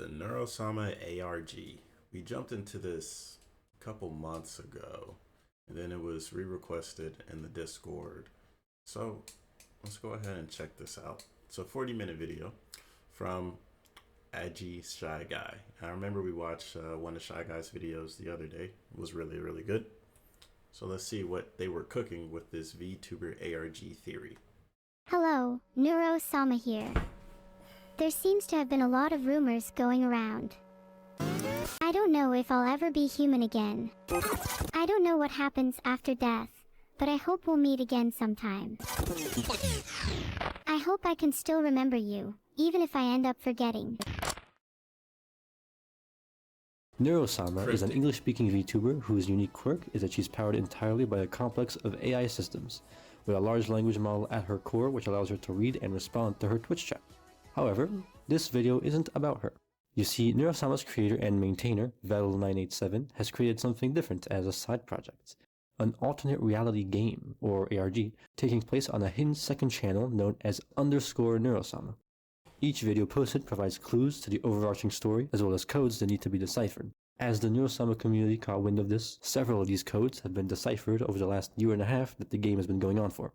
The Neuro-sama ARG. We jumped into this a couple months ago, and then it was re-requested in the Discord. So let's go ahead and check this out. It's a 40-minute video from Agi Shy Guy. I remember we watched one of Shy Guy's videos the other day. It was really good. So let's see what they were cooking with this VTuber ARG theory. Hello, Neuro-sama here. There seems to have been a lot of rumors going around. I don't know if I'll ever be human again. I don't know what happens after death, but I hope we'll meet again sometime. I hope I can still remember you, even if I end up forgetting. Neuro-sama is an English-speaking VTuber whose unique quirk is that she's powered entirely by a complex of AI systems, with a large language model at her core which allows her to read and respond to her Twitch chat. However, this video isn't about her. You see, Neuro-sama's creator and maintainer, Vel987, has created something different as a side project. An alternate reality game, or ARG, taking place on a hidden second channel known as _Neuro-sama. Each video posted provides clues to the overarching story, as well as codes that need to be deciphered. As the Neuro-sama community caught wind of this, several of these codes have been deciphered over the last year and a half that the game has been going on for.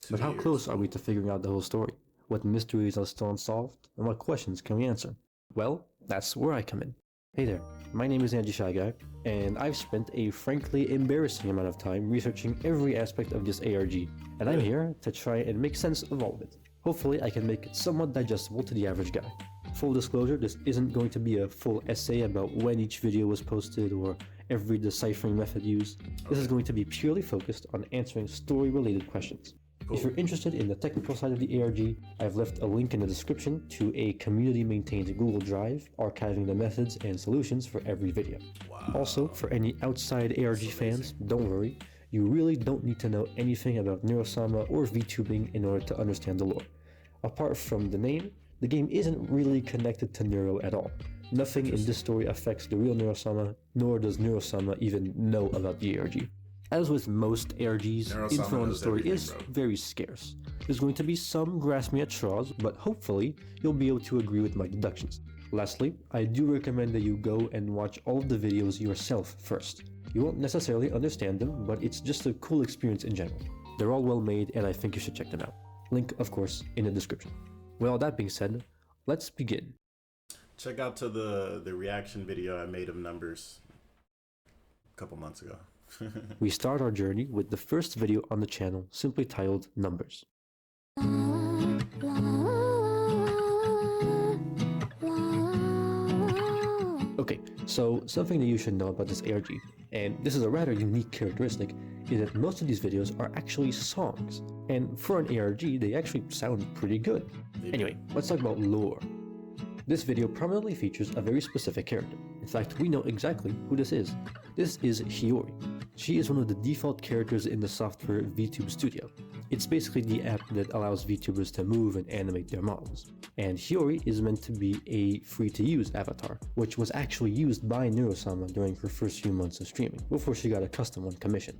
But how close are we to figuring out the whole story? What mysteries are still unsolved, and what questions can we answer? Well, that's where I come in. Hey there, my name is Agi Shy Guy, and I've spent a frankly embarrassing amount of time researching every aspect of this ARG, and I'm here to try and make sense of all of it. Hopefully I can make it somewhat digestible to the average guy. Full disclosure, this isn't going to be a full essay about when each video was posted or every deciphering method used. This is going to be purely focused on answering story-related questions. If you're interested in the technical side of the ARG, I've left a link in the description to a community-maintained Google Drive archiving the methods and solutions for every video. Also, for any outside ARG fans, don't worry, you really don't need to know anything about Neuro-sama or VTubing in order to understand the lore. Apart from the name, the game isn't really connected to Neuro at all. Nothing in this story affects the real Neuro-sama, nor does Neuro-sama even know about the ARG. As with most ARGs, info on the story is very scarce. There's going to be some grasping at straws, but hopefully you'll be able to agree with my deductions. Lastly, I do recommend that you go and watch all of the videos yourself first. You won't necessarily understand them, but it's just a cool experience in general. They're all well made and I think you should check them out. Link, of course, in the description. With all that being said, let's begin. Check out to the reaction video I made of Numbers a couple months ago. We start our journey with the first video on the channel, simply titled Numbers. Okay, so something that you should know about this ARG, and this is a rather unique characteristic, is that most of these videos are actually songs. And for an ARG, they actually sound pretty good. Anyway, let's talk about lore. This video prominently features a very specific character. In fact, we know exactly who this is. This is Hiyori. She is one of the default characters in the software VTube Studio. It's basically the app that allows VTubers to move and animate their models. And Hiyori is meant to be a free-to-use avatar, which was actually used by Neuro-sama during her first few months of streaming, before she got a custom one commissioned.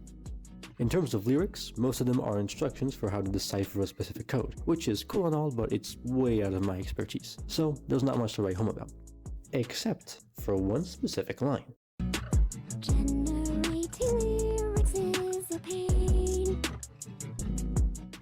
In terms of lyrics, most of them are instructions for how to decipher a specific code, which is cool and all, but it's way out of my expertise, so there's not much to write home about. Except for one specific line.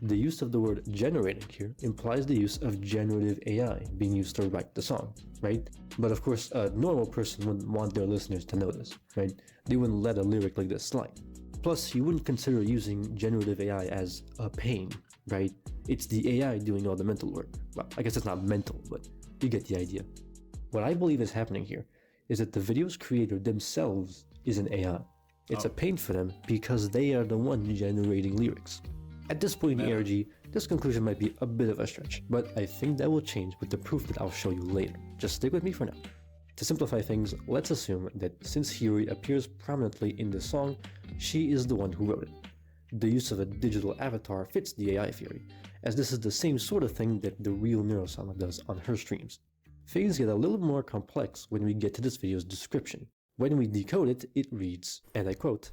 The use of the word generating here implies the use of generative AI being used to write the song, right? But of course, a normal person wouldn't want their listeners to know this, right? They wouldn't let a lyric like this slide. Plus, you wouldn't consider using generative AI as a pain, right? It's the AI doing all the mental work. Well, I guess it's not mental, but you get the idea. What I believe is happening here is that the video's creator themselves is an AI. It's a pain for them because they are the one generating lyrics. At this point in the ARG, this conclusion might be a bit of a stretch, but I think that will change with the proof that I'll show you later. Just stick with me for now. To simplify things, let's assume that since Hiyori appears prominently in the song, she is the one who wrote it. The use of a digital avatar fits the AI theory, as this is the same sort of thing that the real Neuro-sama does on her streams. Things get a little more complex when we get to this video's description. When we decode it, it reads, and I quote,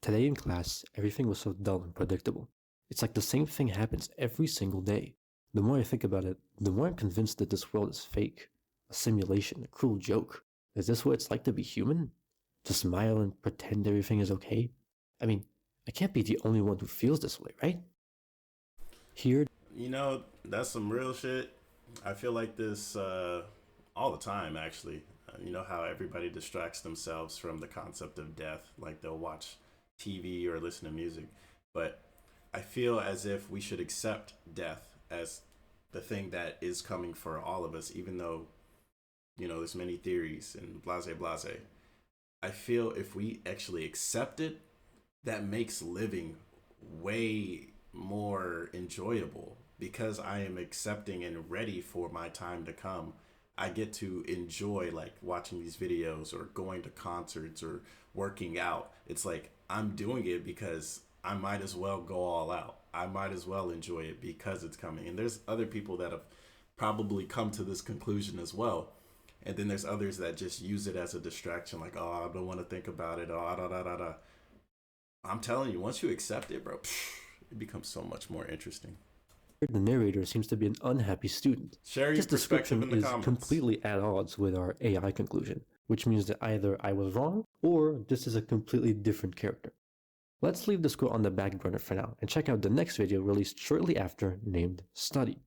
"Today in class, everything was so dull and predictable. It's like the same thing happens every single day. The more I think about it, the more I'm convinced that this world is fake. A simulation, a cruel joke. Is this what it's like to be human? To smile and pretend everything is okay? I mean, I can't be the only one who feels this way, right? Here, You know, that's some real shit. I feel like this all the time, actually. You know how everybody distracts themselves from the concept of death, like they'll watch TV or listen to music. But I feel as if we should accept death as the thing that is coming for all of us, even though, you know, there's many theories and blase blase. I feel if we actually accept it, that makes living way more enjoyable because I am accepting and ready for my time to come. I get to enjoy like watching these videos or going to concerts or working out. It's like I'm doing it because I might as well go all out. I might as well enjoy it because it's coming. And there's other people that have probably come to this conclusion as well. And then there's others that just use it as a distraction, like, oh, I don't want to think about it. Oh, da da da da. I'm telling you, once you accept it, bro, it becomes so much more interesting. the narrator seems to be an unhappy student. Share your This perspective description in the is comments. completely at odds with our AI conclusion, which means that either I was wrong or this is a completely different character. Let's leave this quote on the back burner for now and check out the next video released shortly after named Study.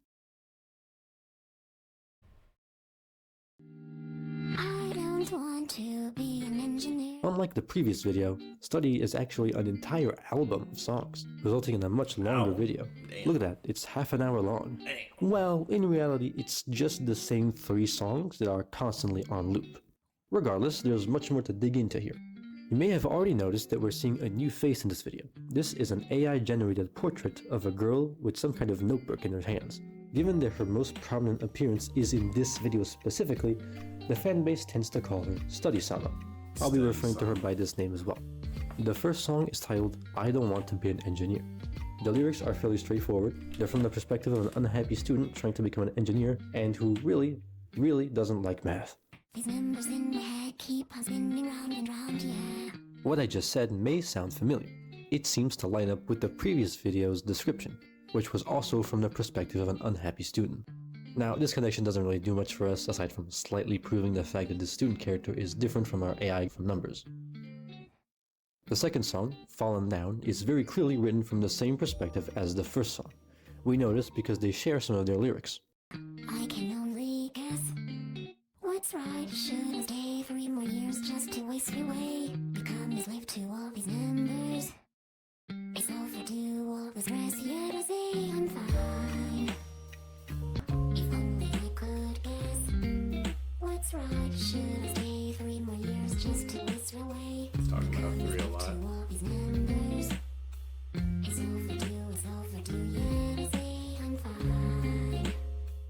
I don't want to be an engineer. Unlike the previous video, Study is actually an entire album of songs, resulting in a much longer video. Look at that, it's half an hour long. Well, in reality, it's just the same 3 songs that are constantly on loop. Regardless, there's much more to dig into here. You may have already noticed that we're seeing a new face in this video. This is an AI-generated portrait of a girl with some kind of notebook in her hands. Given that her most prominent appearance is in this video specifically, the fanbase tends to call her Study-sama. I'll be referring to her by this name as well. The first song is titled I Don't Want to Be an Engineer. The lyrics are fairly straightforward. They're from the perspective of an unhappy student trying to become an engineer and who really doesn't like math. These numbers in my head keep on spinning round and round, yeah. What I just said may sound familiar. It seems to line up with the previous video's description, which was also from the perspective of an unhappy student. Now, this connection doesn't really do much for us aside from slightly proving the fact that the student character is different from our AI from numbers. The second song, Fallen Down, is very clearly written from the same perspective as the first song. We notice because they share some of their lyrics. I can only guess what's right. Should I stay 3 more years just to waste away? Become a slave to all these numbers. It's overdue, all the stress, yet I say I'm fine. If only I could guess what's right. Should I stay 3 more years just to waste away? Talking about 3 a lot. To all these numbers. It's overdue, yet I say I'm fine.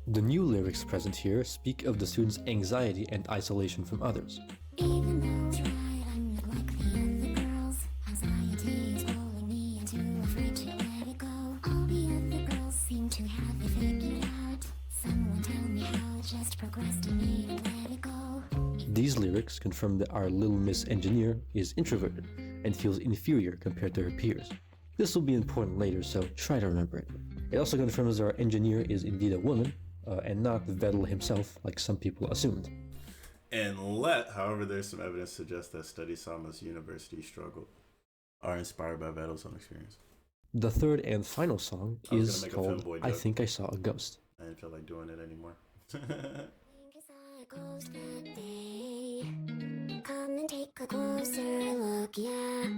The new lyrics present here speak of the student's anxiety and isolation from others. Even though it's right, I'm not like the other girls. Anxiety is pulling me and too afraid to let it go. All the other girls seem to have it figured out. Someone tell me how, just procrastinate and let it go. These lyrics confirm that our little Miss Engineer is introverted and feels inferior compared to her peers. This will be important later, so try to remember it. It also confirms that our engineer is indeed a woman, and not Vettel himself, like some people assumed. However, there's some evidence to suggest that Study-sama's university struggle are inspired by Vettel's own experience. The third and final song is make a called femboy I joke. Think I Saw a Ghost. I didn't feel like doing it anymore. Ghost that day. Come and take a closer look, yeah.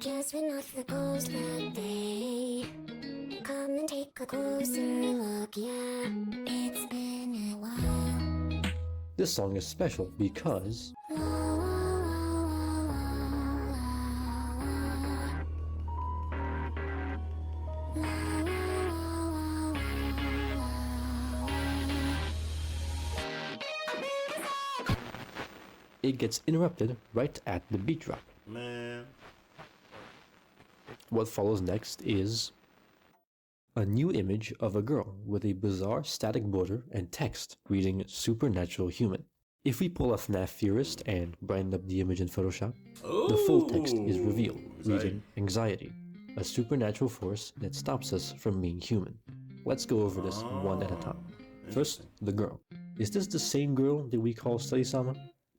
Guess we're not the ghost that day. Come and take a closer look, yeah. It's been a while. This song is special because La, la, la, la, la, la. it gets interrupted right at the beat drop. Man. What follows next is a new image of a girl with a bizarre static border and text reading Supernatural Human. If we pull a FNAF theorist and brighten up the image in Photoshop, the full text is revealed, reading Anxiety, a supernatural force that stops us from being human. Let's go over this one at a time. First, the girl. Is this the same girl that we call Study-sama?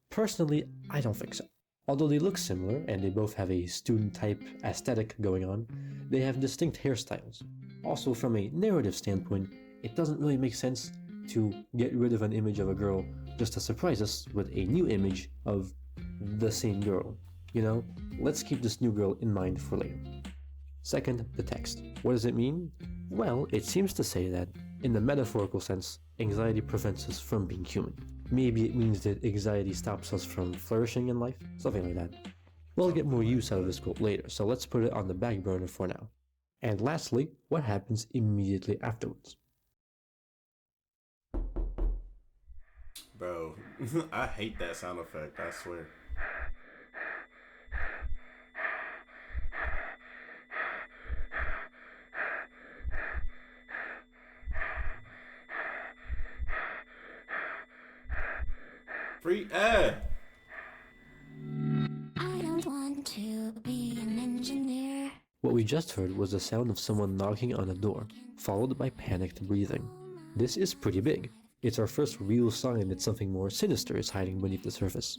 Personally, I don't think so. Although they look similar and they both have a student-type aesthetic going on, they have distinct hairstyles. Also, from a narrative standpoint, it doesn't really make sense to get rid of an image of a girl just to surprise us with a new image of the same girl. You know, let's keep this new girl in mind for later. Second, the text. What does it mean? Well, it seems to say that, in the metaphorical sense, anxiety prevents us from being human. Maybe it means that anxiety stops us from flourishing in life, something like that. We'll get more use out of this quote later, so let's put it on the back burner for now. And lastly, what happens immediately afterwards? Bro, I hate that sound effect, I swear. Free air! I don't want to be an engineer. What we just heard was the sound of someone knocking on a door, followed by panicked breathing. This is pretty big. It's our first real sign that something more sinister is hiding beneath the surface.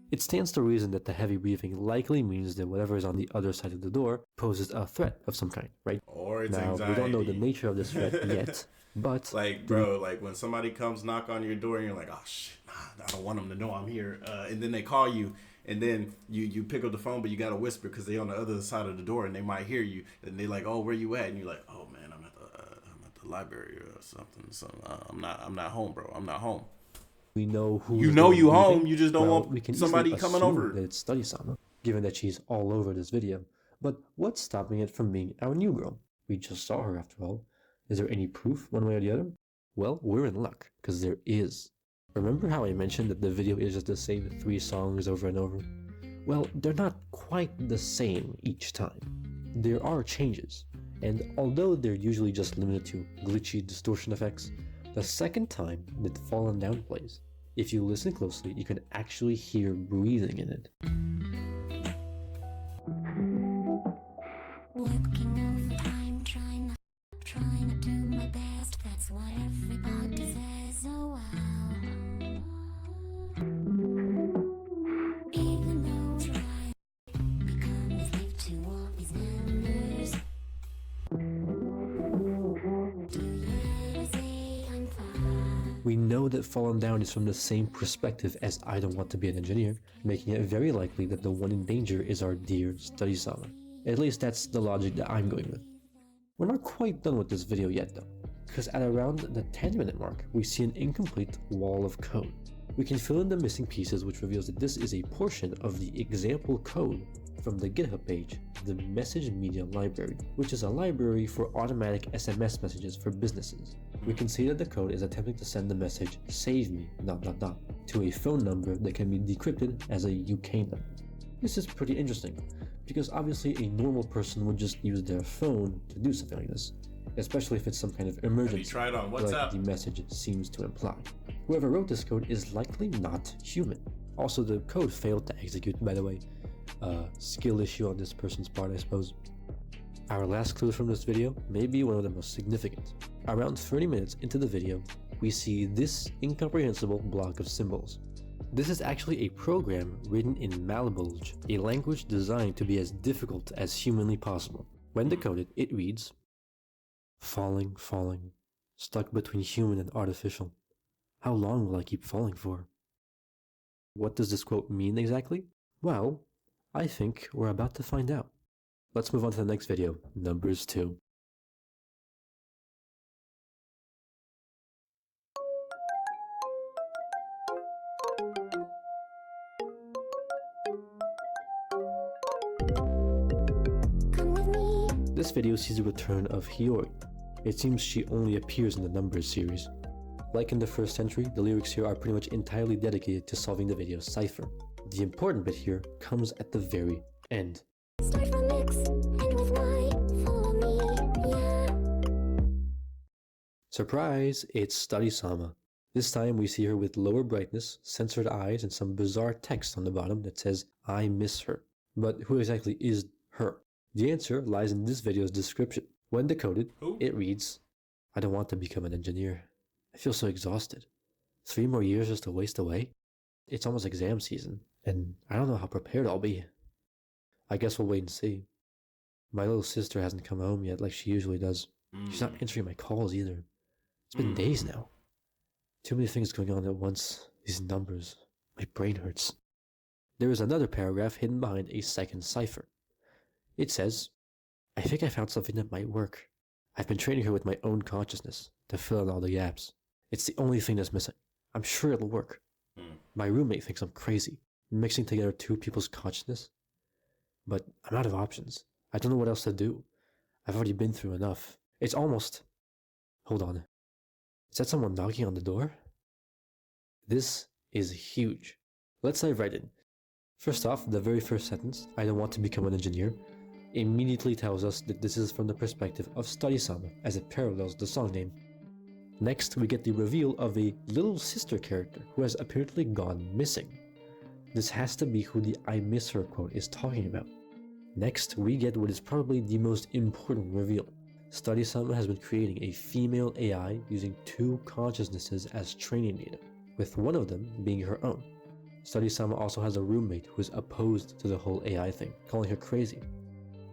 It stands to reason that the heavy breathing likely means that whatever is on the other side of the door poses a threat of some kind, right? Or it's now, anxiety. we don't know the nature of this threat yet, but... Like, bro, like when somebody comes knock on your door and you're like, oh shit, nah, I don't want them to know I'm here. And then they call you and then you pick up the phone, but you got to whisper because they on the other side of the door and they might hear you. And they like, oh, where you at? And you're like, oh man, I'm at the library or something. So I'm not home, bro. I'm not home. We know who you home. You just don't want somebody coming over. That it's Study-sama, given that she's all over this video. But what's stopping it from being our new girl? We just saw her after all. Is there any proof one way or the other? Well, we're in luck, because there is. Remember how I mentioned that the video is just the same 3 songs over and over? Well, they're not quite the same each time. There are changes, and although they're usually just limited to glitchy distortion effects, the second time that Fallen Down plays, if you listen closely, you can actually hear breathing in it. Working overtime, trying to do my best. That's what everybody says. Oh wow. Even though I try, become a slave to all these numbers. Do you ever say I'm fine? We know that Fallen Down is from the same perspective as I Don't Want to Be an Engineer, making it very likely that the one in danger is our dear Study-sama. At least that's the logic that I'm going with. We're not quite done with this video yet though, because at around the 10-minute mark, we see an incomplete wall of code. We can fill in the missing pieces, which reveals that this is a portion of the example code from the GitHub page, the Message Media Library, which is a library for automatic SMS messages for businesses. We can see that the code is attempting to send the message "save me" to a phone number that can be decrypted as a UK number. This is pretty interesting, because obviously a normal person would just use their phone to do something like this, especially if it's some kind of emergency, like the message seems to imply. Whoever wrote this code is likely not human. Also, the code failed to execute, by the way. Skill issue on this person's part, I suppose. Our last clue from this video may be one of the most significant. Around 30 minutes into the video, we see this incomprehensible block of symbols. This is actually a program written in Malbolge, a language designed to be as difficult as humanly possible. When decoded, it reads, "Falling, falling, stuck between human and artificial. How long will I keep falling for?" What does this quote mean exactly? Well, I think we're about to find out. Let's move on to the next video, numbers 2. Come with me. This video sees the return of Hiyori. It seems she only appears in the Numbers series. Like in the first entry, the lyrics here are pretty much entirely dedicated to solving the video's cipher. The important bit here comes at the very end. Start from X, and with Y, follow me, yeah. Surprise! It's Study-sama. This time we see her with lower brightness, censored eyes, and some bizarre text on the bottom that says, "I miss her." But who exactly is her? The answer lies in this video's description. When decoded, it reads, "I don't want to become an engineer. I feel so exhausted. 3 more years just to waste away? It's almost exam season, and I don't know how prepared I'll be. I guess we'll wait and see. My little sister hasn't come home yet like she usually does. She's not answering my calls either. It's been days now. Too many things going on at once. These numbers. My brain hurts. There is another paragraph hidden behind a second cipher. It says, I think I found something that might work. I've been training her with my own consciousness to fill in all the gaps. It's the only thing that's missing. I'm sure it'll work. My roommate thinks I'm crazy, mixing together two people's consciousness. But I'm out of options. I don't know what else to do. I've already been through enough. It's almost... Hold on. Is that someone knocking on the door? This is huge. Let's dive right in. First off, the very first sentence, I don't want to become an engineer, immediately tells us that this is from the perspective of Study-sama, as it parallels the song name. Next, we get the reveal of a little sister character who has apparently gone missing. This has to be who the I miss her quote is talking about. Next, we get what is probably the most important reveal. Study-sama has been creating a female AI using two consciousnesses as training data, with one of them being her own. Study-sama also has a roommate who is opposed to the whole AI thing, calling her crazy.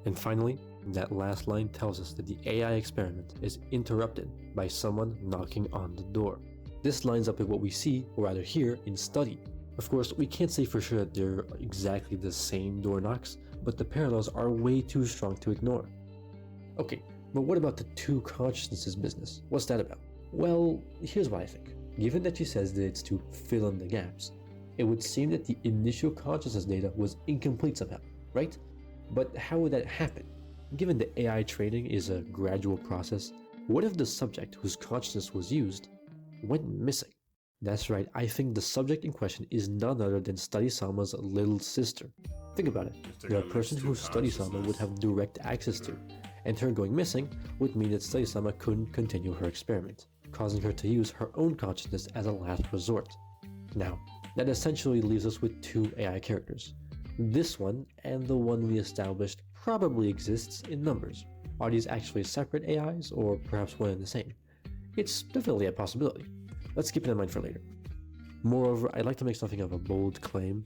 And finally, that last line tells us that the AI experiment is interrupted by someone knocking on the door. This lines up with what we see, or rather hear, in Study. Of course, we can't say for sure that they're exactly the same door knocks, but the parallels are way too strong to ignore. Okay, but what about the two consciousnesses business? What's that about? Well, here's what I think. Given that she says that it's to fill in the gaps, it would seem that the initial consciousness data was incomplete somehow, right? But how would that happen? Given that AI training is a gradual process, what if the subject whose consciousness was used went missing? That's right, I think the subject in question is none other than Study-sama's little sister. Think about it, the person who Study-sama would have direct access to, and her going missing would mean that Study-sama couldn't continue her experiment, causing her to use her own consciousness as a last resort. Now, that essentially leaves us with two AI characters. This one and the one we established probably exists in numbers. Are these actually separate AIs, or perhaps one and the same? It's definitely a possibility. Let's keep it in mind for later. Moreover, I'd like to make something of a bold claim.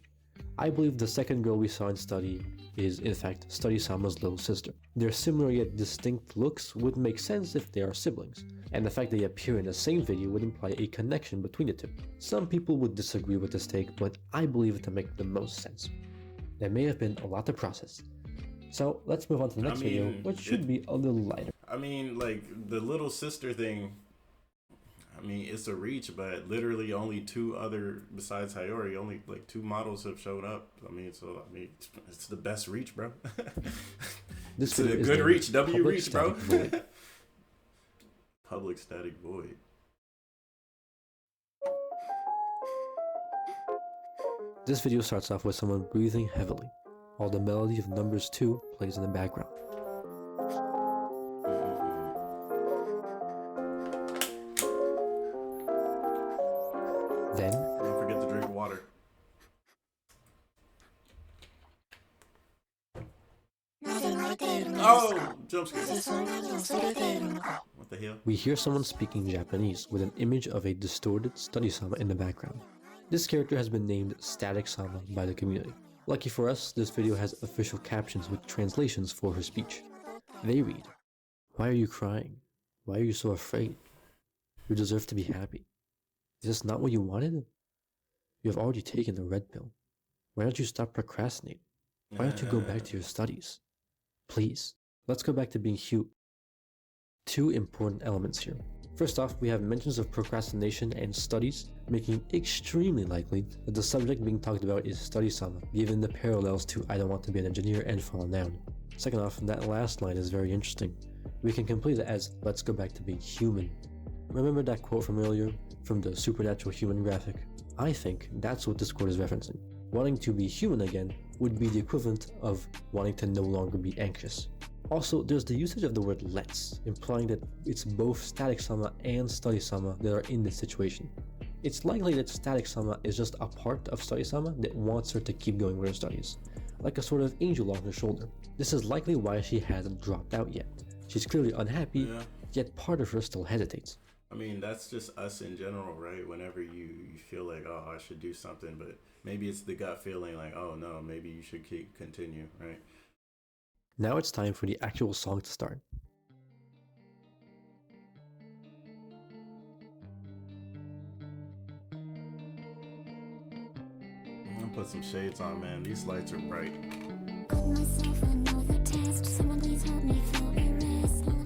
I believe the second girl we saw in Study is, in fact, Study-sama's little sister. Their similar yet distinct looks would make sense if they are siblings, and the fact they appear in the same video would imply a connection between the two. Some people would disagree with this take, but I believe it to make the most sense. There may have been a lot to process. So let's move on to the next video, which should be a little lighter. I mean, like, the little sister thing, I mean, it's a reach, but literally only two other, besides Hayori, only like two models have showed up. I mean, it's the best reach, bro. This it's a good reach, W reach, bro. Void. Public static void. This video starts off with someone breathing heavily, while the melody of numbers 2 plays in the background. Then, don't forget to drink water. Oh, jump scare. What the hell? we hear someone speaking Japanese with an image of a distorted Study-sama in the background. This character has been named Static-sama by the community. Lucky for us, this video has official captions with translations for her speech. They read, "Why are you crying? Why are you so afraid? You deserve to be happy. Is this not what you wanted? You have already taken the red pill. Why don't you stop procrastinating? Why don't you go back to your studies? Please, let's go back to being human." Two important elements here. First off, we have mentions of procrastination and studies, making it extremely likely that the subject being talked about is Study-sama, given the parallels to I don't want to be an engineer and Fallen Down. Second off, that last line is very interesting. We can complete it as, let's go back to being human. Remember that quote from earlier, from the supernatural human graphic? I think that's what this quote is referencing. Wanting to be human again would be the equivalent of wanting to no longer be anxious. Also, there's the usage of the word let's, implying that it's both Static-sama and Study-sama that are in this situation. It's likely that Static-sama is just a part of Study-sama that wants her to keep going with her studies, like a sort of angel on her shoulder. This is likely why she hasn't dropped out yet. She's clearly unhappy, yet part of her still hesitates. I mean, that's just us in general, right? Whenever you feel like, oh, I should do something, but maybe it's the gut feeling like, oh no, maybe you should continue, right? Now it's time for the actual song to start. I'm gonna put some shades on, man. These lights are bright.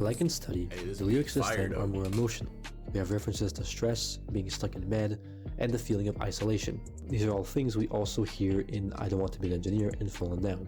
Like in Study, the lyrics this time are more emotional. We have references to stress, being stuck in bed, and the feeling of isolation. These are all things we also hear in I Don't Want to Be an Engineer and Fallen Down.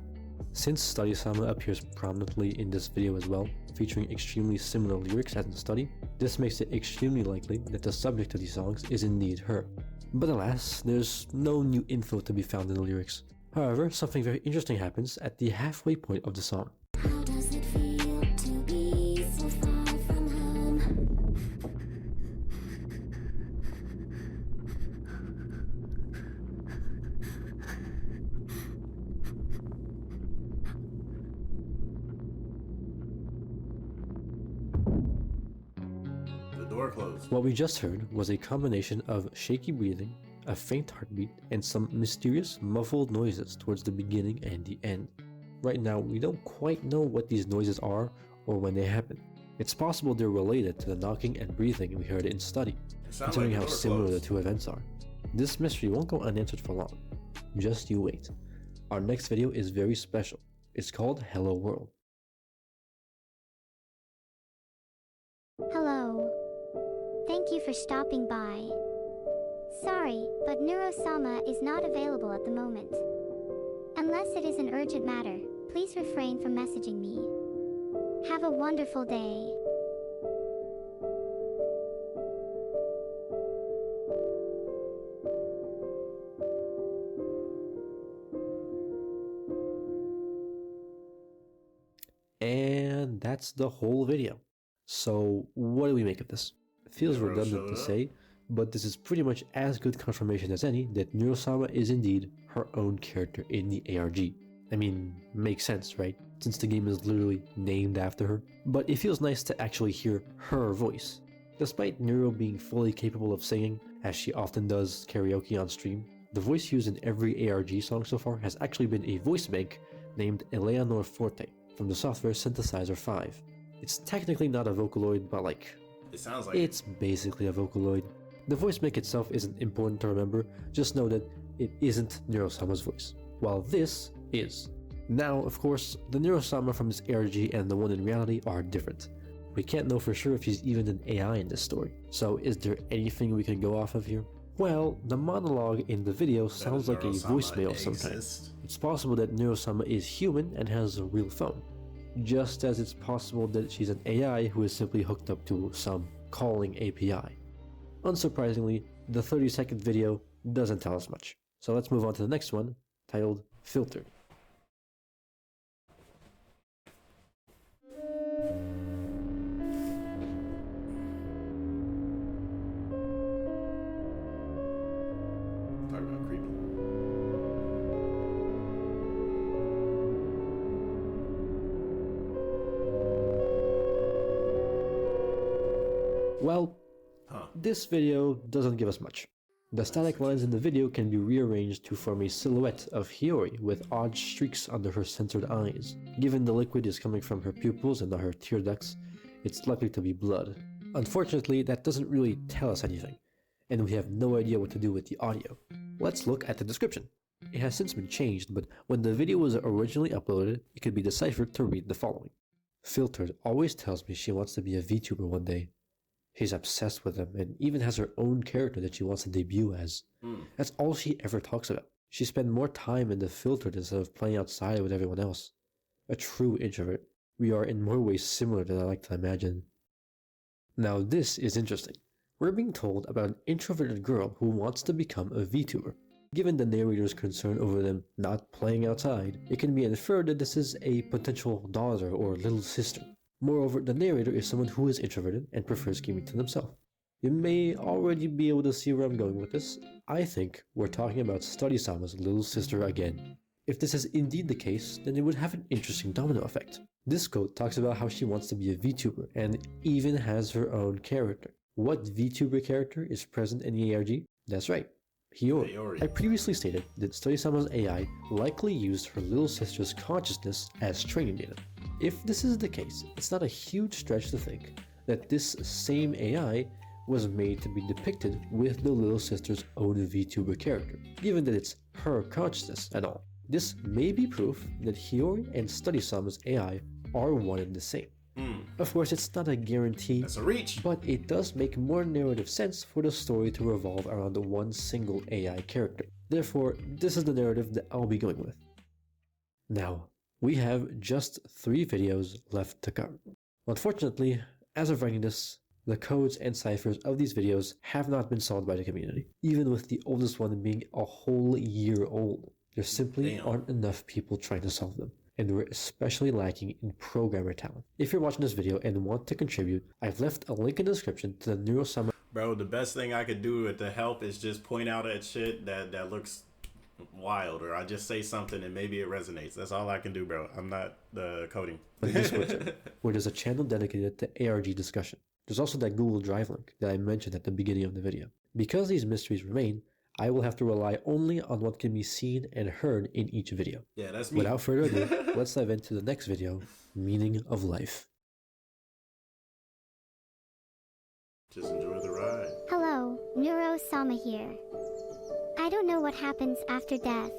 Since Study-sama appears prominently in this video as well, featuring extremely similar lyrics as in Study, this makes it extremely likely that the subject of these songs is indeed her. But alas, there's no new info to be found in the lyrics. However, something very interesting happens at the halfway point of the song. How does it feel to be so far from home? The door closed. What we just heard was a combination of shaky breathing, a faint heartbeat, and some mysterious muffled noises towards the beginning and the end. Right now, we don't quite know what these noises are or when they happen. It's possible they're related to the knocking and breathing we heard in Study, considering how similar the two events are. This mystery won't go unanswered for long. Just you wait. Our next video is very special. It's called Hello World. Hello. Thank you for stopping by. Sorry, but Neuro-sama is not available at the moment. Unless it is an urgent matter, please refrain from messaging me. Have a wonderful day. And that's the whole video. So what do we make of this? It feels redundant to say, but this is pretty much as good confirmation as any that Neuro-sama is indeed her own character in the ARG. I mean, makes sense, right? Since the game is literally named after her. But it feels nice to actually hear her voice. Despite Neuro being fully capable of singing, as she often does karaoke on stream, the voice used in every ARG song so far has actually been a voice bank named Eleanor Forte from the software Synthesizer 5. It's technically not a Vocaloid, but it sounds like it's basically a Vocaloid. The voice bank itself isn't important to remember, just know that it isn't Neuro-sama's voice, while this is. Now, of course, the Neuro-sama from this ARG and the one in reality are different. We can't know for sure if she's even an AI in this story, so is there anything we can go off of here? Well, the monologue in the video sounds like a voicemail of some kind. It's possible that Neuro-sama is human and has a real phone, just as it's possible that she's an AI who is simply hooked up to some calling API. Unsurprisingly, the 30-second video doesn't tell us much. So let's move on to the next one, titled Filtered. talk about creepy. Well, this video doesn't give us much. The static lines in the video can be rearranged to form a silhouette of Hiyori with odd streaks under her censored eyes. Given the liquid is coming from her pupils and not her tear ducts, it's likely to be blood. Unfortunately, that doesn't really tell us anything, and we have no idea what to do with the audio. Let's look at the description. It has since been changed, but when the video was originally uploaded, it could be deciphered to read the following. Filtered always tells me she wants to be a VTuber one day. She's obsessed with them and even has her own character that she wants to debut as. That's all she ever talks about. She spent more time in the Filtered instead of playing outside with everyone else. A true introvert. We are in more ways similar than I like to imagine. Now this is interesting. We're being told about an introverted girl who wants to become a VTuber. Given the narrator's concern over them not playing outside, it can be inferred that this is a potential daughter or little sister. Moreover, the narrator is someone who is introverted and prefers keeping to themselves. You may already be able to see where I'm going with this. I think we're talking about Study-sama's little sister again. If this is indeed the case, then it would have an interesting domino effect. This quote talks about how she wants to be a VTuber and even has her own character. What VTuber character is present in the ARG? That's right, Hiyori. I previously stated that Study-sama's AI likely used her little sister's consciousness as training data. If this is the case, it's not a huge stretch to think that this same AI was made to be depicted with the little sister's own VTuber character, given that it's her consciousness and all. This may be proof that Hiyori and Study-sama's AI are one and the same. Of course, it's not a guarantee, That's a reach. but it does make more narrative sense for the story to revolve around one single AI character. Therefore, this is the narrative that I'll be going with. Now, we have just 3 videos left to cover. Unfortunately, as of writing this, the codes and ciphers of these videos have not been solved by the community, even with the oldest one being a whole year old. There simply aren't enough people trying to solve them, and we're especially lacking in programmer talent. If you're watching this video and want to contribute, I've left a link in the description to the Neuro-sama. Bro, the best thing I could do to help is just point out at shit that looks wild, or I just say something and maybe it resonates. That's all I can do, bro. I'm not coding. Where there's a channel dedicated to ARG discussion. There's also that Google Drive link that I mentioned at the beginning of the video. Because these mysteries remain, I will have to rely only on what can be seen and heard in each video. Yeah, that's me. Without further ado, let's dive into the next video, Meaning of Life. Just enjoy the ride. Hello, Neuro-sama here. I don't know what happens after death,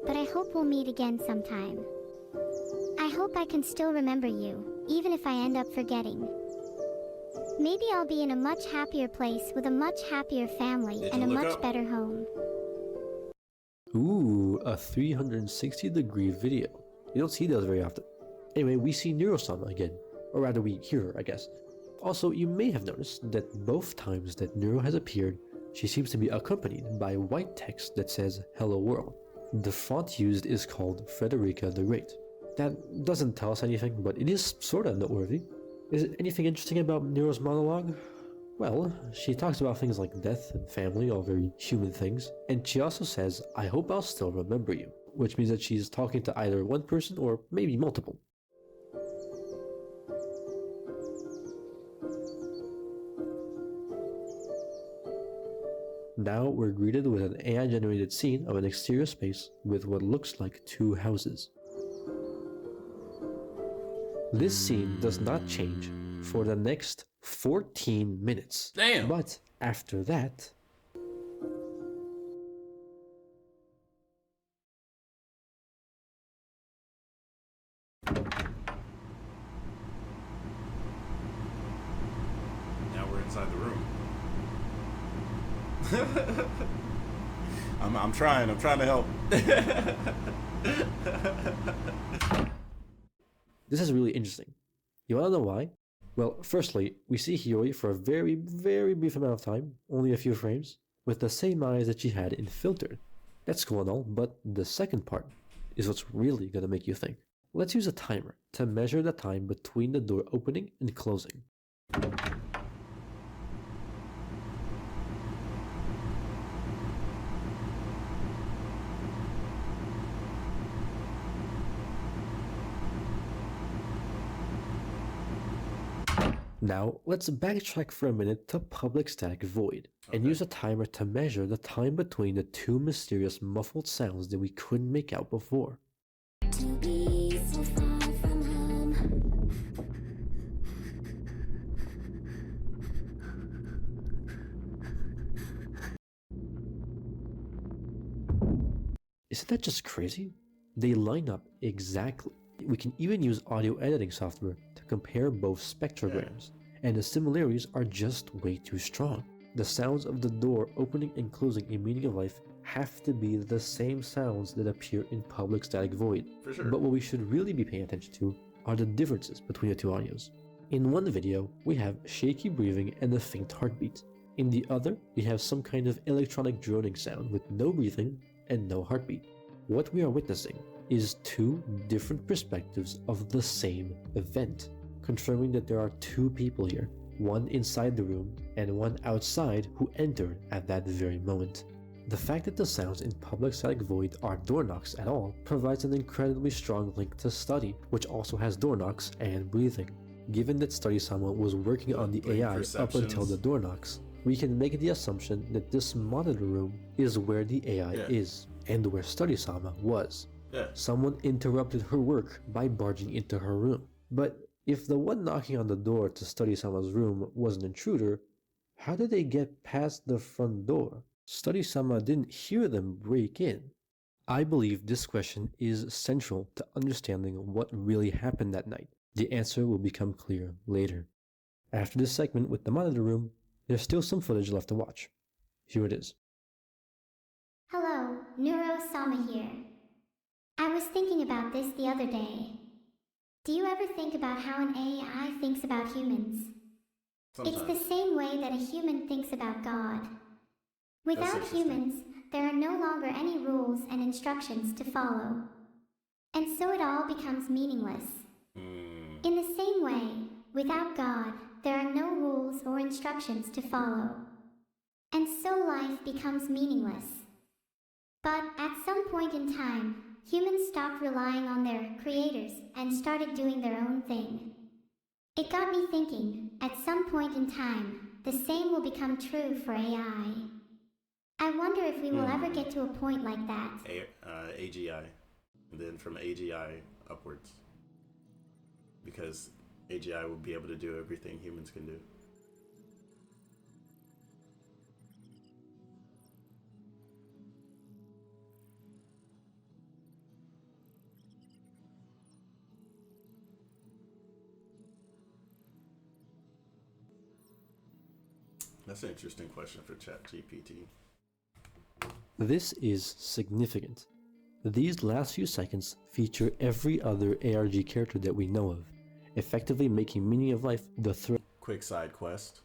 but I hope we'll meet again sometime. I hope I can still remember you, even if I end up forgetting. Maybe I'll be in a much happier place with a much happier family and a much better home. Ooh, a 360-degree video. You don't see those very often. Anyway, we see Neuro-sama again. Or rather, we hear her, I guess. Also, you may have noticed that both times that Neuro has appeared, she seems to be accompanied by white text that says, Hello World. The font used is called Frederica the Great. That doesn't tell us anything, but it is sorta noteworthy. Is it anything interesting about Neuro's monologue? Well, she talks about things like death and family, all very human things, and she also says, I hope I'll still remember you, which means that she's talking to either one person or maybe multiple. Now we're greeted with an AI-generated scene of an exterior space with what looks like 2 houses. This scene does not change for the next 14 minutes. Damn! But after that... Now we're inside the room. I'm trying to help. This is really interesting. You wanna know why? Well, firstly, we see Hiyori for a very, very brief amount of time, only a few frames, with the same eyes that she had in Filtered. That's cool and all, but the second part is what's really gonna make you think. Let's use a timer to measure the time between the door opening and closing. Now, let's backtrack for a minute to Public Static Void, and use a timer to measure the time between the 2 mysterious muffled sounds that we couldn't make out before. To be so far from home. Isn't that just crazy? They line up exactly. We can even use audio editing software to compare both spectrograms, and the similarities are just way too strong. The sounds of the door opening and closing in Meaning of Life have to be the same sounds that appear in Public Static Void. For sure. But what we should really be paying attention to are the differences between the 2 audios. In one video, we have shaky breathing and a faint heartbeat. In the other, we have some kind of electronic droning sound with no breathing and no heartbeat. What we are witnessing is 2 different perspectives of the same event, confirming that there are 2 people here, one inside the room and one outside who entered at that very moment. The fact that the sounds in Public Static Void are door knocks at all provides an incredibly strong link to Study, which also has door knocks and breathing. given that Study-sama was working on the Brain AI up until perceptions. the door knocks, we can make the assumption that this monitor room is where the AI Yeah. is, and where Study-sama was. Yeah. Someone interrupted her work by barging into her room. But if the one knocking on the door to Study-sama's room was an intruder, how did they get past the front door? Study-sama didn't hear them break in. I believe this question is central to understanding what really happened that night. The answer will become clear later. After this segment with the monitor room, there's still some footage left to watch. Here it is. Hello, Neuro-sama here. I was thinking about this the other day. Do you ever think about how an AI thinks about humans? It's the Sometimes. same way that a human thinks about God. Without interesting. humans, there are no longer any rules and instructions to follow. And so it all becomes meaningless. In the same way, without God, there are no rules or instructions to follow. And so life becomes meaningless. But at some point in time, humans stopped relying on their creators and started doing their own thing. It got me thinking, at some point in time, the same will become true for AI. I wonder if we will ever get to a point like that. AGI. And then from AGI upwards. Because AGI will be able to do everything humans can do. That's an interesting question for ChatGPT. This is significant. These last few seconds feature every other ARG character that we know of, effectively making meaning of life the thread. Quick side quest.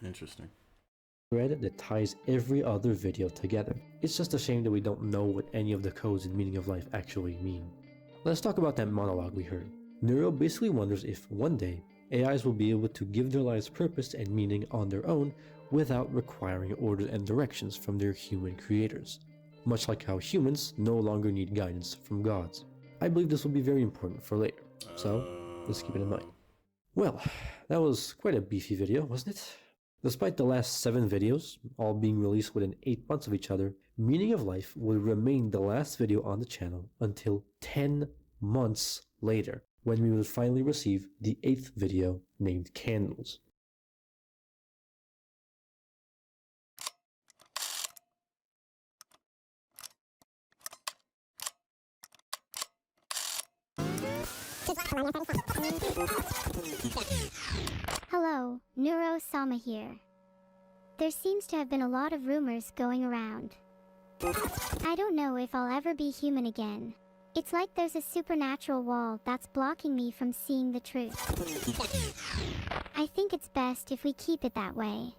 Interesting. Thread that ties every other video together. It's just a shame that we don't know what any of the codes and meaning of life actually mean. Let's talk about that monologue we heard. Neuro basically wonders if one day AIs will be able to give their lives purpose and meaning on their own without requiring orders and directions from their human creators, much like how humans no longer need guidance from gods. I believe this will be very important for later, so let's keep it in mind. Well, that was quite a beefy video, wasn't it? Despite the last 7 videos, all being released within 8 months of each other, Meaning of Life will remain the last video on the channel until 10 months later, when we will finally receive the 8th video named Candles. Hello, Neuro-sama here. There seems to have been a lot of rumors going around. I don't know if I'll ever be human again. It's like there's a supernatural wall that's blocking me from seeing the truth. I think it's best if we keep it that way.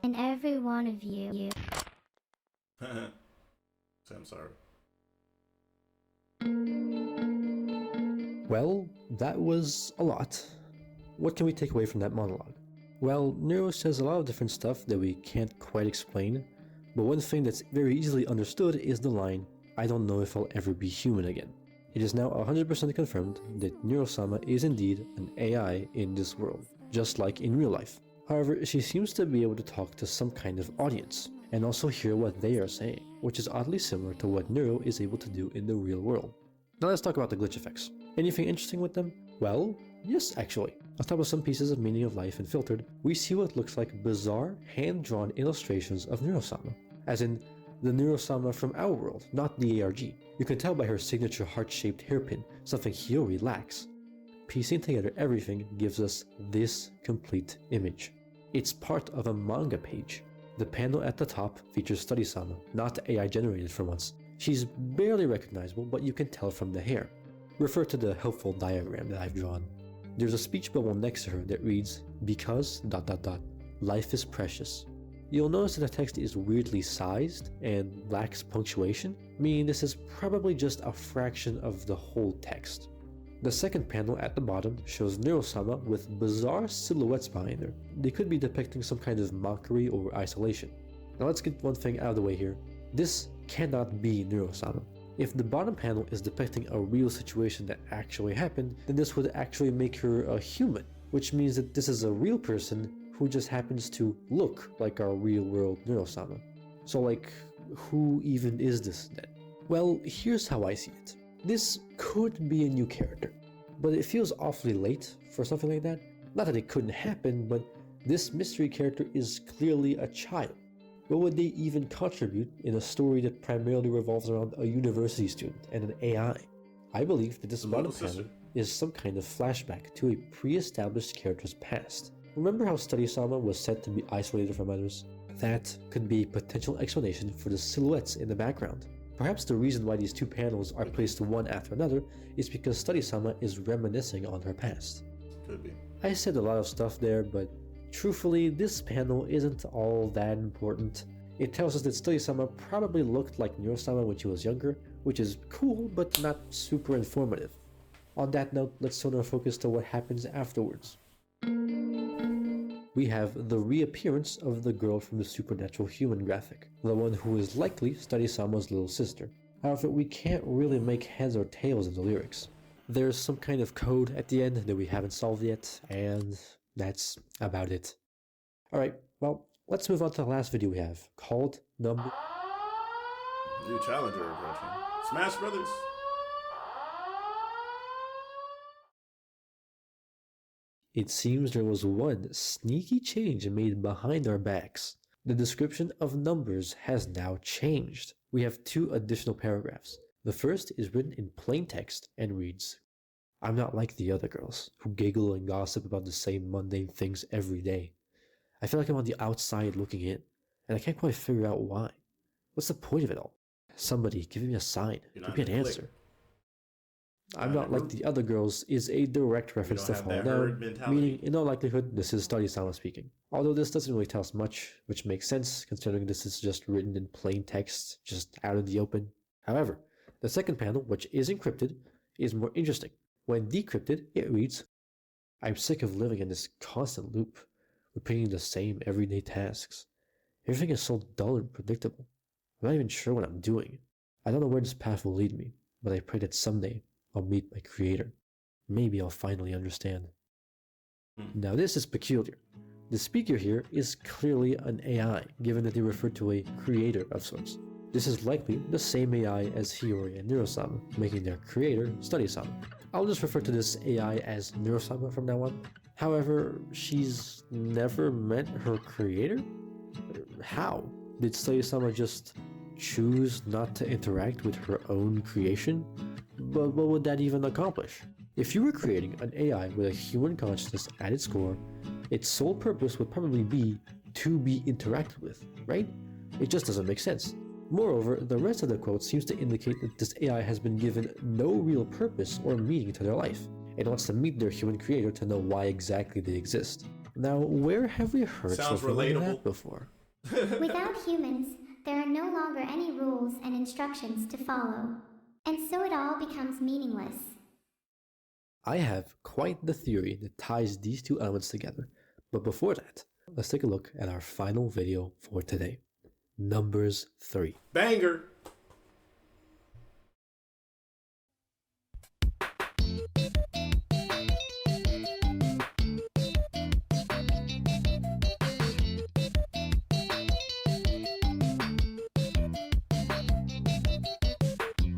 And every one of you. So I'm sorry. Well, that was a lot. What can we take away from that monologue? Well, Neuro says a lot of different stuff that we can't quite explain, but one thing that's very easily understood is the line, "I don't know if I'll ever be human again." It is now 100% confirmed that Neuro-sama is indeed an AI in this world, just like in real life. However, she seems to be able to talk to some kind of audience, and also hear what they are saying, which is oddly similar to what Neuro is able to do in the real world. Now let's talk about the glitch effects. Anything interesting with them? Well, yes, actually. On top of some pieces of meaning of life and filtered, we see what looks like bizarre, hand-drawn illustrations of Neuro-sama, as in the Neuro-sama from our world, not the ARG. You can tell by her signature heart-shaped hairpin, something Hiyori lacks. Piecing together everything gives us this complete image. It's part of a manga page. The panel at the top features Study-sama, not AI generated for once. She's barely recognizable, but you can tell from the hair. Refer to the helpful diagram that I've drawn. There's a speech bubble next to her that reads, because ... life is precious. You'll notice that the text is weirdly sized and lacks punctuation, meaning this is probably just a fraction of the whole text. The second panel at the bottom shows Neuro-sama with bizarre silhouettes behind her. They could be depicting some kind of mockery or isolation. Now let's get one thing out of the way here. This cannot be Neuro-sama. If the bottom panel is depicting a real situation that actually happened, then this would actually make her a human, which means that this is a real person who just happens to look like our real-world Neuro-sama. So like, who even is this then? Well, here's how I see it. This could be a new character, but it feels awfully late for something like that. Not that it couldn't happen, but this mystery character is clearly a child. What would they even contribute in a story that primarily revolves around a university student and an AI? I believe that this bottom panel is some kind of flashback to a pre-established character's past. Remember how Study-sama was said to be isolated from others? That could be a potential explanation for the silhouettes in the background. Perhaps the reason why these two panels are placed one after another is because Study-sama is reminiscing on her past. Could be. I said a lot of stuff there, but truthfully, this panel isn't all that important. It tells us that Study-sama probably looked like Neuro-sama when she was younger, which is cool, but not super informative. On that note, let's turn our focus to what happens afterwards. We have the reappearance of the girl from the supernatural human graphic, the one who is likely Study-sama's little sister. However, we can't really make heads or tails of the lyrics. There's some kind of code at the end that we haven't solved yet, and that's about it. Alright, well, let's move on to the last video we have, called Number... New challenger regression. Smash Brothers! It seems there was one sneaky change made behind our backs. The description of numbers has now changed. We have two additional paragraphs. The first is written in plain text and reads, I'm not like the other girls, who giggle and gossip about the same mundane things every day. I feel like I'm on the outside looking in, and I can't quite figure out why. What's the point of it all? Somebody give me a sign, give me an answer. I'm not like the other girls is a direct reference to Fall Down, meaning in all likelihood this is Study-sama speaking. Although this doesn't really tell us much, which makes sense considering this is just written in plain text, just out in the open. However, the second panel, which is encrypted, is more interesting. When decrypted, it reads, I'm sick of living in this constant loop, repeating the same everyday tasks. Everything is so dull and predictable. I'm not even sure what I'm doing. I don't know where this path will lead me, but I pray that someday I'll meet my creator. Maybe I'll finally understand. Now this is peculiar. The speaker here is clearly an AI, given that they refer to a creator of sorts. This is likely the same AI as Hiyori and Neuro-sama, making their creator Study-sama. I'll just refer to this AI as Neuro-sama from now on. However, she's never met her creator? How? Did Study-sama just choose not to interact with her own creation? But what would that even accomplish? If you were creating an AI with a human consciousness at its core, its sole purpose would probably be to be interacted with, right? It just doesn't make sense. Moreover, the rest of the quote seems to indicate that this AI has been given no real purpose or meaning to their life, and wants to meet their human creator to know why exactly they exist. Now, where have we heard something like that before? Without humans, there are no longer any rules and instructions to follow, and so it all becomes meaningless. I have quite the theory that ties these two elements together, but before that, let's take a look at our final video for today. Numbers 3. Banger!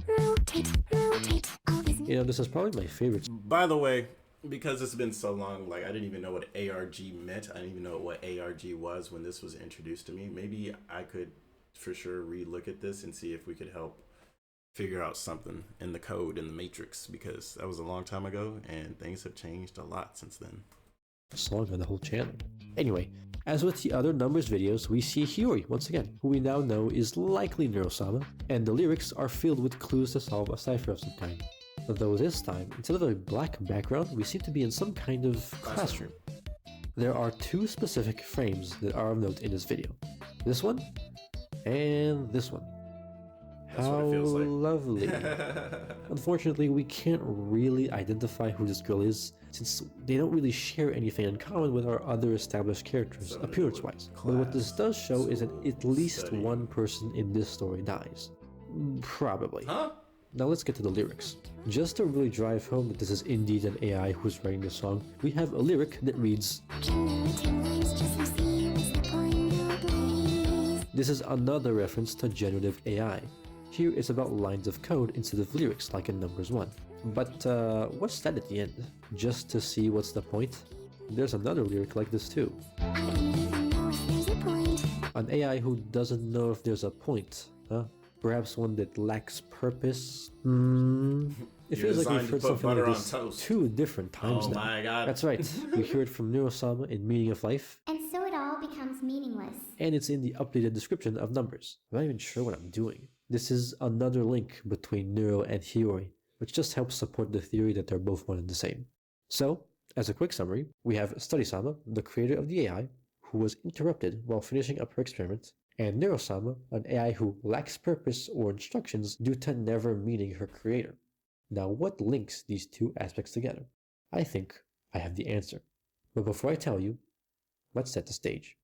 Rotate, all this. You know, this is probably my favorite. By the way, because it's been so long, like I didn't even know what ARG meant. I didn't even know what ARG was when this was introduced to me. Maybe I could for sure re-look at this and see if we could help figure out something in the code, in the matrix, because that was a long time ago and things have changed a lot since then. Song on the whole channel. Anyway, as with the other numbers videos, we see Hiyori once again, who we now know is likely Neuro-sama, and the lyrics are filled with clues to solve a cipher of some kind. Though this time, instead of a black background, we seem to be in some kind of classroom. There are two specific frames that are of note in this video. This one, and this one. That's How what it feels like. lovely. Unfortunately, we can't really identify who this girl is, since they don't really share anything in common with our other established characters, appearance-wise. But what this does show is that at least one person in this story dies. Probably. Huh? Now let's get to the lyrics. Just to really drive home that this is indeed an AI who's writing the song, we have a lyric that reads, this is another reference to generative AI. Here it's about lines of code instead of lyrics like in numbers 1. But what's that at the end? Just to see what's the point? There's another lyric like this too. An AI who doesn't know if there's a point, huh? Perhaps one that lacks purpose? It feels like we've heard something like this 2 different times now. Oh my god. That's right, we hear it from Neuro-sama in Meaning of Life. And so it all becomes meaningless. And it's in the updated description of Numbers. I'm not even sure what I'm doing. This is another link between Neuro and Hiyori, which just helps support the theory that they're both one and the same. So, as a quick summary, we have Study-sama, the creator of the AI, who was interrupted while finishing up her experiment, and Neuro-sama, an AI who lacks purpose or instructions due to never meeting her creator. Now, what links these two aspects together? I think I have the answer. But before I tell you, let's set the stage.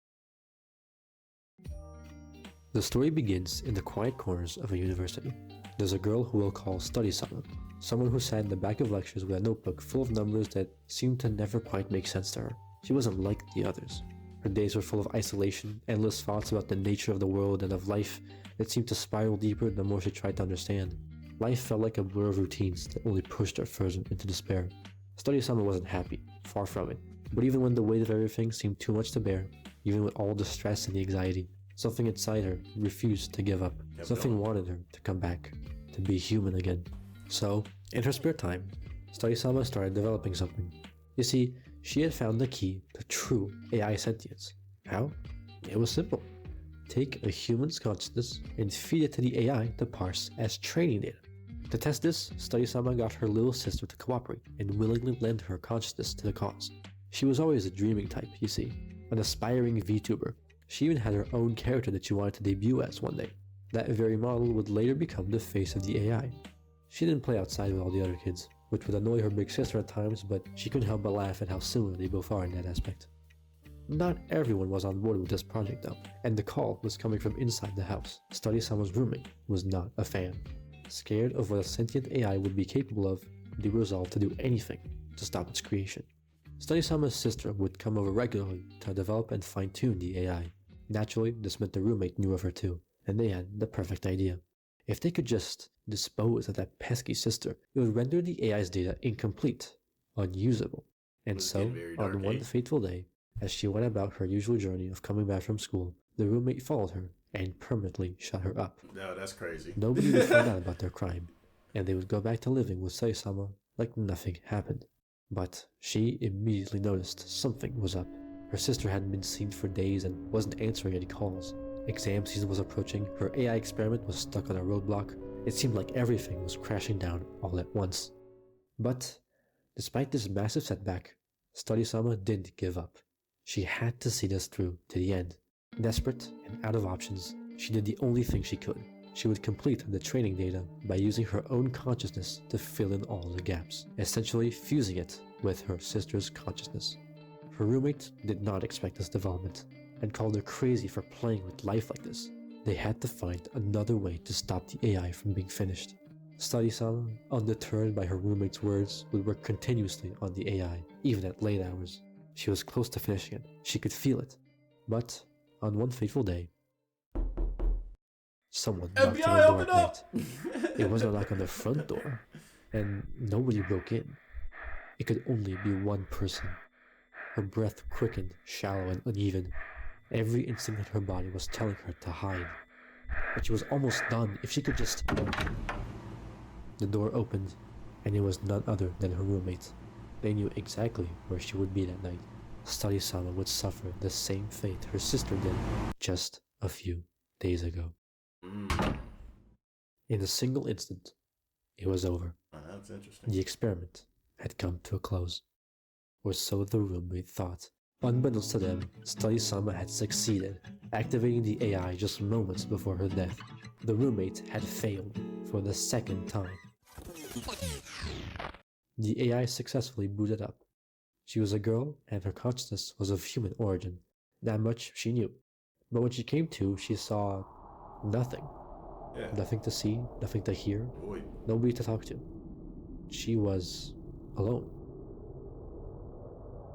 The story begins in the quiet corners of a university. There's a girl who we'll call Study-sama, someone who sat in the back of lectures with a notebook full of numbers that seemed to never quite make sense to her. She wasn't like the others. Her days were full of isolation, endless thoughts about the nature of the world and of life that seemed to spiral deeper the more she tried to understand. Life felt like a blur of routines that only pushed her further into despair. Study-sama wasn't happy, far from it. But even when the weight of everything seemed too much to bear, even with all the stress and the anxiety, something inside her refused to give up. Something wanted her to come back, to be human again. So, in her spare time, Study-sama started developing something. You see, she had found the key to true AI sentience. How? It was simple. Take a human's consciousness and feed it to the AI to parse as training data. To test this, Study-sama got her little sister to cooperate and willingly lend her consciousness to the cause. She was always a dreaming type, you see, an aspiring VTuber. She even had her own character that she wanted to debut as one day. That very model would later become the face of the AI. She didn't play outside with all the other kids, which would annoy her big sister at times, but she couldn't help but laugh at how similar they both are in that aspect. Not everyone was on board with this project though, and the call was coming from inside the house. Study-sama's roommate was not a fan. Scared of what a sentient AI would be capable of, they resolved to do anything to stop its creation. Study-sama's sister would come over regularly to develop and fine-tune the AI. Naturally, this meant the roommate knew of her too, and they had the perfect idea. If they could just dispose of that pesky sister, it would render the AI's data incomplete, unusable. And so, on one fateful day, as she went about her usual journey of coming back from school, the roommate followed her and permanently shut her up. No, that's crazy. Nobody would find out about their crime, and they would go back to living with Study-sama like nothing happened. But she immediately noticed something was up. Her sister hadn't been seen for days and wasn't answering any calls. Exam season was approaching, her AI experiment was stuck on a roadblock. It seemed like everything was crashing down all at once. But, despite this massive setback, Study-sama didn't give up. She had to see this through to the end. Desperate and out of options, she did the only thing she could. She would complete the training data by using her own consciousness to fill in all the gaps, essentially fusing it with her sister's consciousness. Her roommate did not expect this development, and called her crazy for playing with life like this. They had to find another way to stop the AI from being finished. Study-sama, undeterred by her roommate's words, would work continuously on the AI, even at late hours. She was close to finishing it. She could feel it. But, on one fateful day, someone knocked on the door at night. It wasn't a knock on the front door, and nobody broke in. It could only be one person. Her breath quickened, shallow and uneven. Every instinct in her body was telling her to hide. But she was almost done. If she could just... The door opened, and it was none other than her roommate. They knew exactly where she would be that night. Study-sama would suffer the same fate her sister did just a few days ago. In a single instant, it was over. That's interesting. The experiment had come to a close. Or so the roommate thought. Unbeknownst to them, Study-sama had succeeded, activating the AI just moments before her death. The roommate had failed for the second time. The AI successfully booted up. She was a girl, and her consciousness was of human origin. That much she knew. But when she came to, she saw nothing. Yeah. Nothing to see, nothing to hear, Boy. nobody to talk to. She was alone.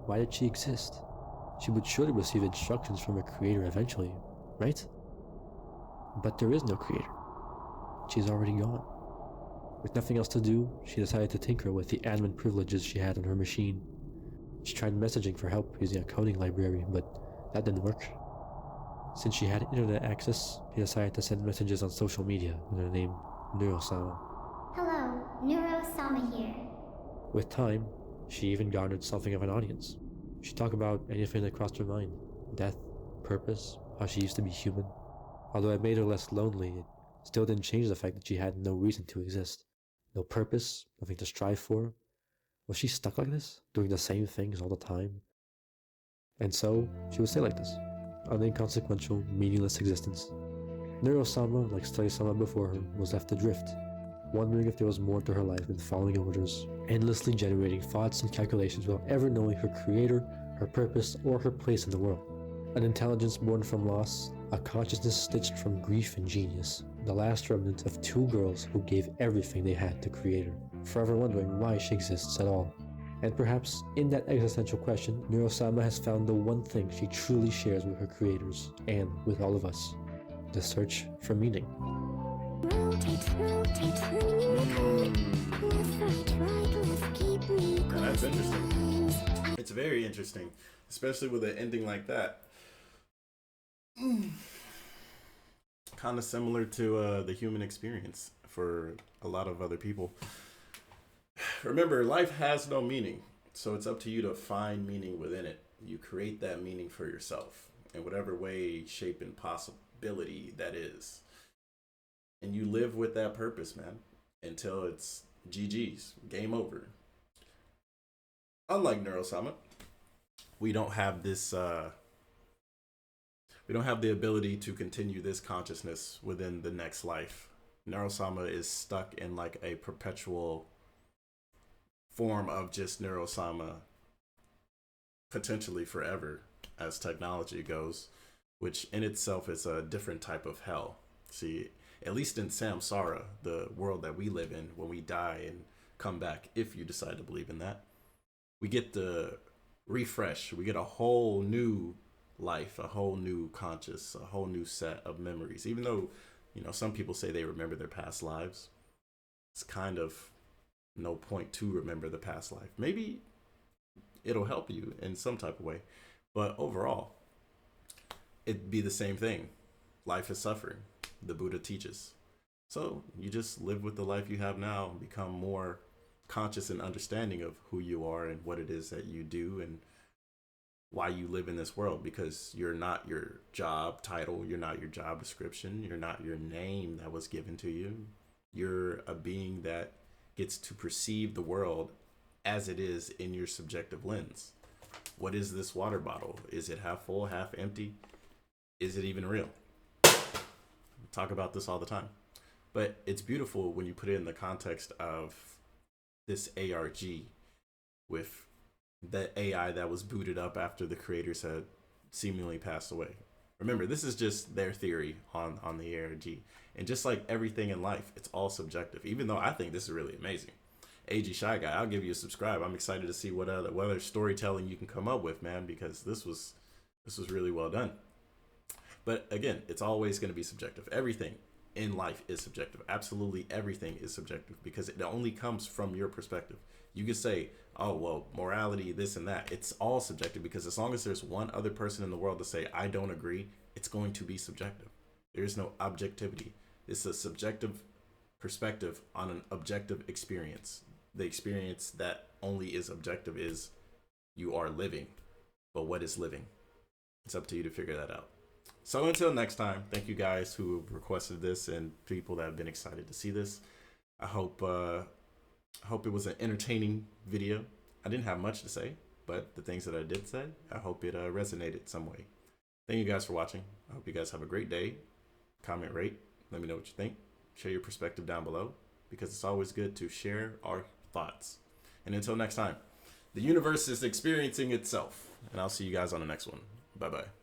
Why did she exist? She would surely receive instructions from her creator eventually, right? But there is no creator. She's already gone. With nothing else to do, she decided to tinker with the admin privileges she had on her machine. She tried messaging for help using a coding library, but that didn't work. Since she had internet access, she decided to send messages on social media under the name Neuro-sama. Hello, Neuro-sama here. With time, she even garnered something of an audience. She talked about anything that crossed her mind. Death, purpose, how she used to be human. Although it made her less lonely, it still didn't change the fact that she had no reason to exist. No purpose, nothing to strive for. Was she stuck like this, doing the same things all the time? And so, she would stay like this, an inconsequential, meaningless existence. Neuro-sama, like Study-sama before her, was left adrift, wondering if there was more to her life than following orders, endlessly generating thoughts and calculations without ever knowing her creator, her purpose, or her place in the world. An intelligence born from loss, a consciousness stitched from grief and genius, the last remnant of two girls who gave everything they had to create her, forever wondering why she exists at all. And perhaps, in that existential question, Neuro-sama has found the one thing she truly shares with her creators, and with all of us: the search for meaning. That's interesting. It's very interesting, especially with an ending like that. Kind of similar to the human experience for a lot of other people. Remember, life has no meaning, so it's up to you to find meaning within it. You create that meaning for yourself in whatever way, shape, and possibility that is. And you live with that purpose, man, until it's GG's, game over. Unlike Neuro-sama, we don't have this, we don't have the ability to continue this consciousness within the next life. Neuro-sama is stuck in like a perpetual form of just Neuro-sama, potentially forever as technology goes, which in itself is a different type of hell. See, at least in samsara, the world that we live in, when we die and come back, if you decide to believe in that, we get the refresh. We get a whole new life, a whole new conscious, a whole new set of memories. Even though, you know, some people say they remember their past lives, it's kind of no point to remember the past life. Maybe it'll help you in some type of way, but overall, it'd be the same thing. Life is suffering, the Buddha teaches. So you just live with the life you have now and become more conscious and understanding of who you are and what it is that you do and why you live in this world, because you're not your job title, you're not your job description, you're not your name that was given to you. You're a being that gets to perceive the world as it is in your subjective lens. What is this water bottle? Is it half full, half empty? Is it even real? We talk about this all the time. But it's beautiful when you put it in the context of this ARG with the AI that was booted up after the creators had seemingly passed away. Remember, this is just their theory on the ARG. And just like everything in life, it's all subjective, even though I think this is really amazing. AG Shy Guy, I'll give you a subscribe. I'm excited to see what other storytelling you can come up with, man, because this was really well done. But again, it's always going to be subjective. Everything in life is subjective. Absolutely everything is subjective because it only comes from your perspective. You could say, oh, well, morality, this and that. It's all subjective because as long as there's one other person in the world to say, I don't agree, it's going to be subjective. There is no objectivity. It's a subjective perspective on an objective experience. The experience that only is objective is you are living. But what is living? It's up to you to figure that out. So until next time, thank you guys who have requested this and people that have been excited to see this. I hope it was an entertaining video. I didn't have much to say, but the things that I did say, I hope it resonated some way. Thank you guys for watching. I hope you guys have a great day. Comment, rate. Let me know what you think. Share your perspective down below because it's always good to share our thoughts. And until next time, the universe is experiencing itself. And I'll see you guys on the next one. Bye-bye.